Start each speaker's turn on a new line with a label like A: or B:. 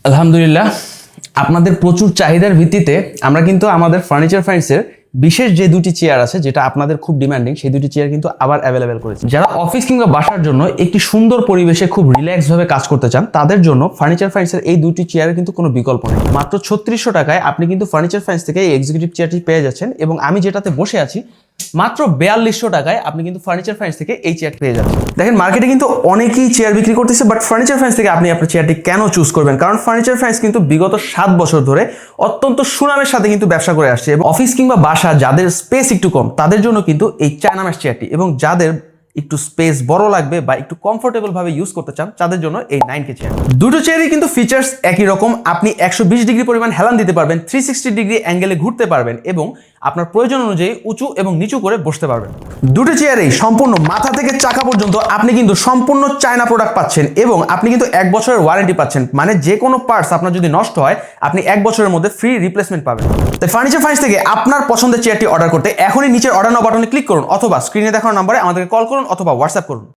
A: আলহামদুলিল্লাহ, আপনাদের প্রচুর চাহিদার ভিত্তিতে আমরা কিন্তু আমাদের ফার্নিচার ফাইন্ডসের বিশেষ যে দুটি চেয়ার আছে, যেটা আপনাদের খুব ডিমান্ডিং, সেই দুটি চেয়ার কিন্তু আবার অ্যাভেলেবেল করেছি। যারা অফিস কিংবা বাসার জন্য একটি সুন্দর পরিবেশে খুব রিল্যাক্স ভাবে কাজ করতে চান, তাদের জন্য ফার্নিচার ফাইন্ডসের এই দুটি চেয়ারের কিন্তু কোনো বিকল্প নেই। মাত্র 3600 টাকায় আপনি কিন্তু ফার্নিচার ফাইন্ডস থেকে এই এক্সিকিউটিভ চেয়ারটি পেয়ে যাচ্ছেন, এবং আমি যেটাতে বসে আছি মাত্র 4200 টাকায় আপনি কিন্তু ফার্নিচার ফাইন্ডস থেকে এই চেয়ার পেয়ে যাচ্ছেন। দেখেন, মার্কেটে কিন্তু অনেকেই চেয়ার বিক্রি করতেছে, বাট ফার্নিচার ফাইন্ডস থেকে আপনি আপনার চেয়ারটি কেন চুজ করবেন? কারণ ফার্নিচার ফাইন্ডস কিন্তু বিগত 7 বছর ধরে অত্যন্ত সুনামের সাথে কিন্তু ব্যবসা করে আসছে, এবং অফিস কিংবা বাসা যাদের স্পেস একটু কম, তাদের জন্য কিন্তু এই চায়না ম্যাশ চেয়ারটি, এবং যাদের একটু স্পেস বড় লাগবে বা একটু কমফোর্টেবল ভাবে ইউজ করতে চান, তাদের জন্য এই 9K চেয়ার। দুটো চেয়ারই কিন্তু ফিচার্স একই রকম। আপনি 120 ডিগ্রি পরিমাণ হেলান দিতে পারবেন, 360 ডিগ্রি অ্যাঙ্গেলে ঘুরতে পারবেন, এবং আপনার প্রয়োজন অনুযায়ী উঁচু এবং নিচু করে বসতে পারবেন। দুটো চেয়ারেই সম্পূর্ণ মাথা থেকে চাকা পর্যন্ত আপনি কিন্তু সম্পূর্ণ চায়না প্রোডাক্ট পাচ্ছেন, এবং আপনি কিন্তু 1 বছরের ওয়ারেন্টি পাচ্ছেন। মানে যে কোনো পার্টস আপনার যদি নষ্ট হয়, আপনি 1 বছরের মধ্যে ফ্রি রিপ্লেসমেন্ট পাবেন। তাই ফার্নিচার ফাইন্ডস থেকে আপনার পছন্দের চেয়ারটি অর্ডার করতে এখনই নিচের অর্ডার নাও বাটনে ক্লিক করুন, অথবা স্ক্রিনে দেখানো নম্বরে আমাদেরকে কল করুন অথবা হোয়াটসঅ্যাপ করুন।